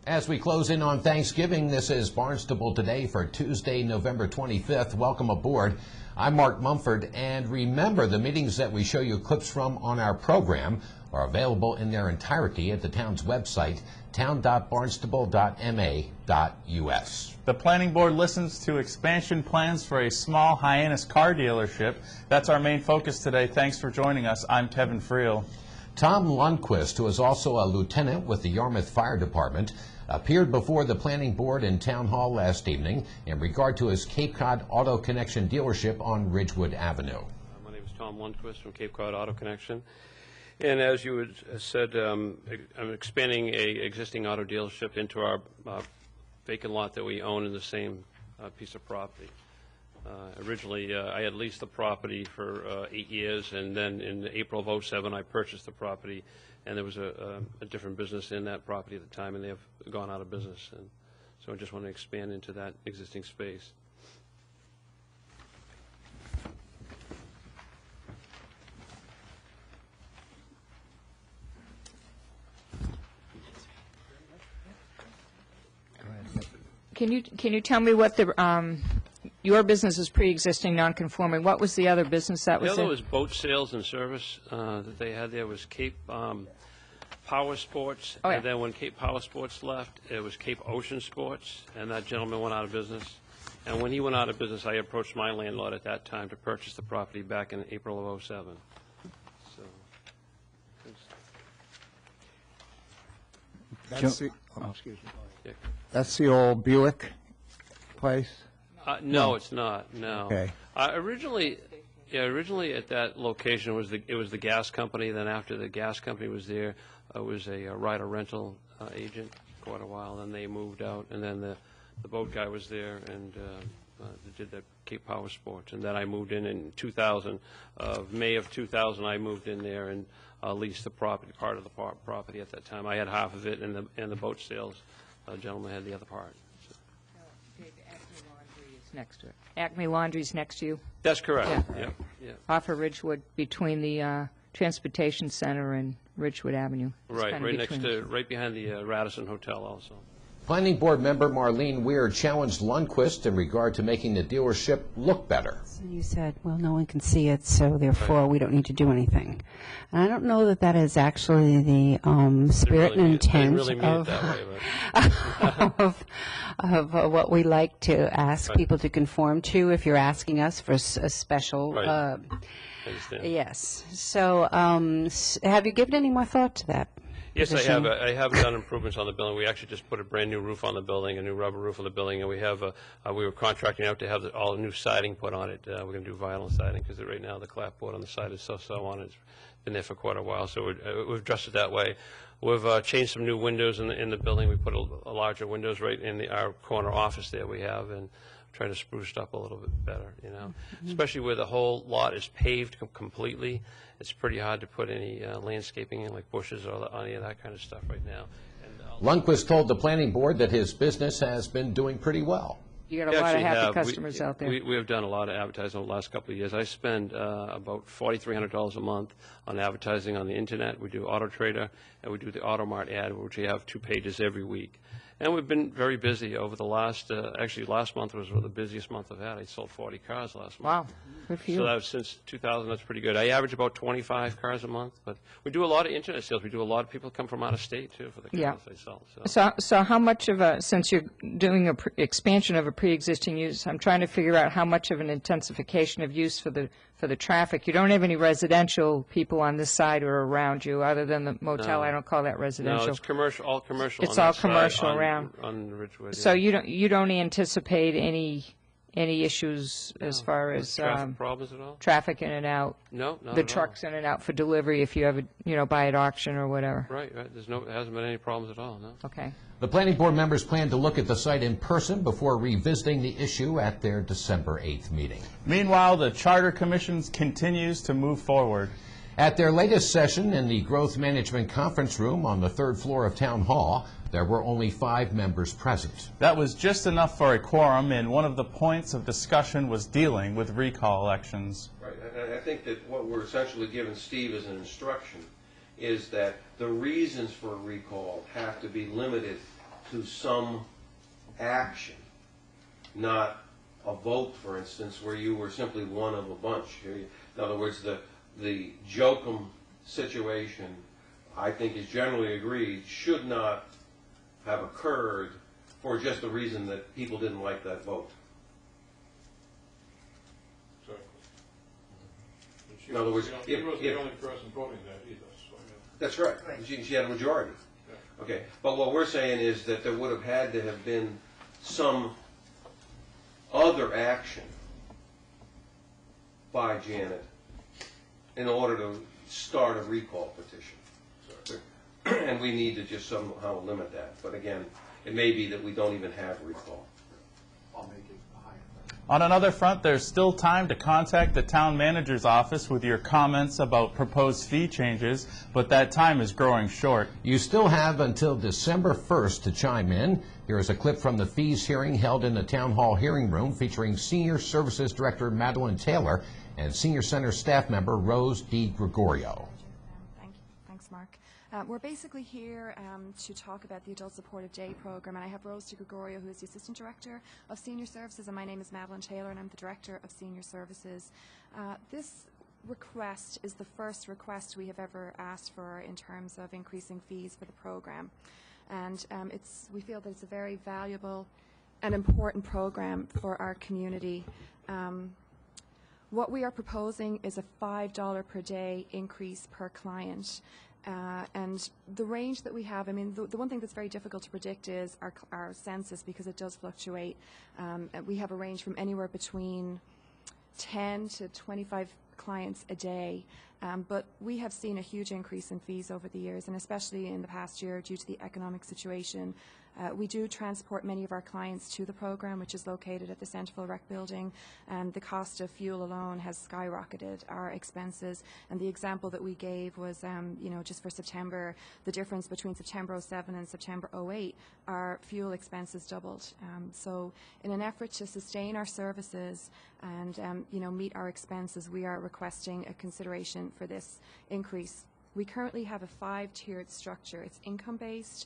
As we close in on Thanksgiving, this is Barnstable Today for Tuesday, November 25th. Welcome aboard. I'm Mark Mumford, and remember, the meetings that we show you clips from on our program are available in their entirety at the town's website, town.barnstable.ma.us. The Planning Board listens to expansion plans for a small Hyannis car dealership. That's our main focus today. Thanks for joining us. I'm Kevin Friel. Tom Lundquist, who is also a lieutenant with the Yarmouth Fire Department, appeared before the Planning Board in Town Hall last evening in regard to his Cape Cod Auto Connection dealership on Ridgewood Avenue. My name is Tom Lundquist from Cape Cod Auto Connection. And as you had said, I'm expanding an existing auto dealership into our vacant lot that we own in the same piece of property. Originally, I had leased the property for 8 years, and then in April of '07, I purchased the property, and there was a different business in that property at the time, and they have gone out of business. And so I just want to expand into that existing space. Can you tell me what the your business is pre-existing non-conforming? What was the other business that was there? The other was boat sales and service that they had there was Cape Power Sports. Oh, yeah. And then when Cape Power Sports left, it was Cape Ocean Sports, and that gentleman went out of business. And when he went out of business, I approached my landlord at that time to purchase the property back in April of '07. So, That's the, excuse me. yeah. That's the old Buick place? No, it's not. No. Okay. Originally at that location it was the gas company. Then after the gas company was there, it was a rider rental agent for quite a while. Then they moved out, and then the boat guy was there and did the Cape Power Sports. And then I moved in 2000. May of 2000, I moved in there and leased the property, part of the property at that time. I had half of it, and the boat sales gentleman had the other part. Next to it. Acme Laundry's next to you? That's correct. Yeah. Yeah. Off of Ridgewood, between the Transportation Center and Ridgewood Avenue. It's Right, kinda right next between to, right behind the Radisson Hotel also. Planning Board member Marlene Weir challenged Lundquist in regard to making the dealership look better. So you said, well, no one can see it, so therefore we don't need to do anything. And I don't know that that is actually the spirit and intent of what we like to ask people to conform to if you're asking us for a special. Right. Yes. So have you given any more thought to that? Yes, I have. I have done improvements on the building. We actually just put a brand new roof on the building, a new rubber roof on the building, and we have we were contracting out to have all new siding put on it. We're going to do vinyl siding because right now the clapboard on the side is so on. It's been there for quite a while, so we've dressed it that way. We've changed some new windows in the building. We put a larger windows right in our corner office there we have, and trying to spruce it up a little bit better, you know. Especially where the whole lot is paved completely. It's pretty hard to put any landscaping in, like bushes or any of that kind of stuff right now. Lundquist told the Planning Board that his business has been doing pretty well. You got a lot of happy customers out there. We have done a lot of advertising over the last couple of years. I spend about $4,300 a month on advertising on the internet. We do Auto Trader, and we do the Auto Mart ad, which we have 2 pages every week. And we've been very busy over the last, actually last month was the busiest month I've had. I sold 40 cars last month. Wow, good for you. So that was since 2000, that's pretty good. I average about 25 cars a month, but we do a lot of internet sales. We do a lot of people come from out of state, too, for the cars they sell. So how much of a, since you're doing an expansion of a pre-existing use, I'm trying to figure out how much of an intensification of use for the traffic. You don't have any residential people on this side or around you, other than the motel. No. I don't call that residential. No, it's commercial, all commercial. It's all commercial around. On Ridgewood. So you don't anticipate any issues as far as traffic problems at all? Traffic in and out. No, not the at trucks all. in and out for delivery if you have buy at auction or whatever. Right. There's there hasn't been any problems at all. No. Okay. The Planning Board members plan to look at the site in person before revisiting the issue at their December 8th meeting. Meanwhile, the Charter Commission continues to move forward. At their latest session in the Growth Management Conference Room on the 3rd floor of Town Hall, there were only 5 members present. That was just enough for a quorum, and one of the points of discussion was dealing with recall elections. Right, and I think that what we're essentially giving Steve as an instruction is that the reasons for a recall have to be limited to some action, not a vote, for instance, where you were simply one of a bunch. In other words, the Jokum situation, I think is generally agreed, should not have occurred for just the reason that people didn't like that vote. In other words, she wasn't the only person voting that either. So, yeah. That's right. She had a majority. Yeah. Okay. But what we're saying is that there would have had to have been some other action by Janet in order to start a recall petition. And we need to just somehow limit that. But again, it may be that we don't even have recall. I'll make it higher. On another front, there's still time to contact the town manager's office with your comments about proposed fee changes, but that time is growing short. You still have until December 1st to chime in. Here is a clip from the fees hearing held in the Town Hall hearing room featuring Senior Services Director Madeline Taylor and Senior Center staff member Rose D. Gregorio. Thanks, Mark. We're basically here to talk about the Adult Supportive Day program, and I have Rose D. Gregorio, who is the Assistant Director of Senior Services, and my name is Madeline Taylor, and I'm the Director of Senior Services. This request is the first request we have ever asked for in terms of increasing fees for the program, and we feel that it's a very valuable and important program for our community. What we are proposing is a $5 per day increase per client. And the range that we have, I mean, the one thing that's very difficult to predict is our census, because it does fluctuate. We have a range from anywhere between 10 to 25 clients a day. But we have seen a huge increase in fees over the years, and especially in the past year due to the economic situation. We do transport many of our clients to the program, which is located at the Centerville Rec Building, and the cost of fuel alone has skyrocketed our expenses. And the example that we gave was, just for September, the difference between September 07 and September 08, our fuel expenses doubled. So in an effort to sustain our services and, meet our expenses, we are requesting a consideration for this increase. We currently have a 5-tiered structure. It's income-based.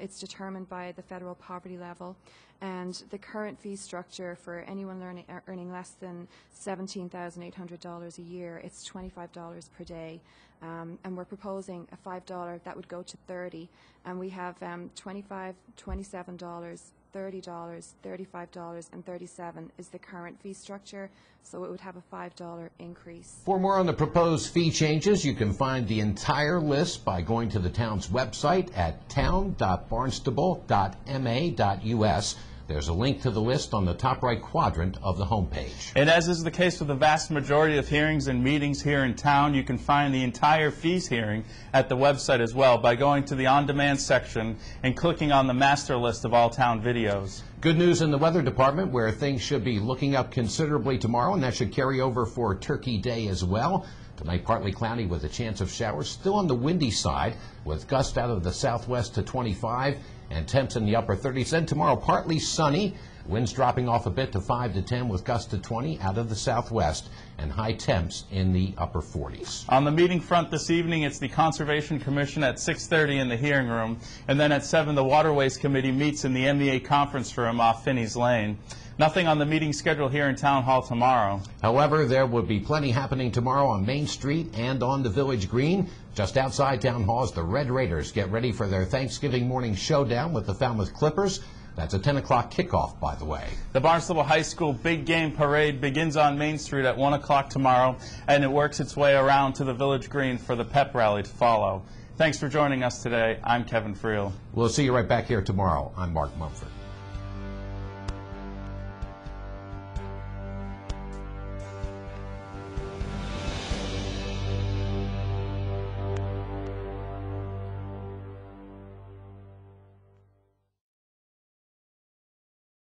It's determined by the federal poverty level, and the current fee structure for anyone earning less than $17,800 a year, it's $25 per day, and we're proposing a $5 that would go to $30, and we have $25, $27, $30, $35, and $37 is the current fee structure, so it would have a $5 increase. For more on the proposed fee changes, you can find the entire list by going to the town's website at town.barnstable.ma.us. There's a link to the list on the top right quadrant of the homepage. And as is the case with the vast majority of hearings and meetings here in town, you can find the entire fees hearing at the website as well by going to the on-demand section and clicking on the master list of all town videos. Good news in the weather department, where things should be looking up considerably tomorrow, and that should carry over for Turkey Day as well. Tonight, partly cloudy with a chance of showers, still on the windy side, with gusts out of the southwest to 25 and temps in the upper 30s. Then tomorrow, partly sunny, winds dropping off a bit to 5 to 10 with gusts to 20 out of the southwest, and high temps in the upper 40s. On the meeting front this evening, it's the Conservation Commission at 6:30 in the hearing room, and then at 7 the Waterways Committee meets in the MEA conference room off Finney's Lane. Nothing on the meeting schedule here in Town Hall tomorrow. However, there will be plenty happening tomorrow on Main Street and on the Village Green. Just outside Town Hall as the Red Raiders get ready for their Thanksgiving morning showdown with the Falmouth Clippers. That's a 10 o'clock kickoff, by the way. The Barnstable High School Big Game Parade begins on Main Street at 1 o'clock tomorrow, and it works its way around to the Village Green for the pep rally to follow. Thanks for joining us today. I'm Kevin Friel. We'll see you right back here tomorrow. I'm Mark Mumford.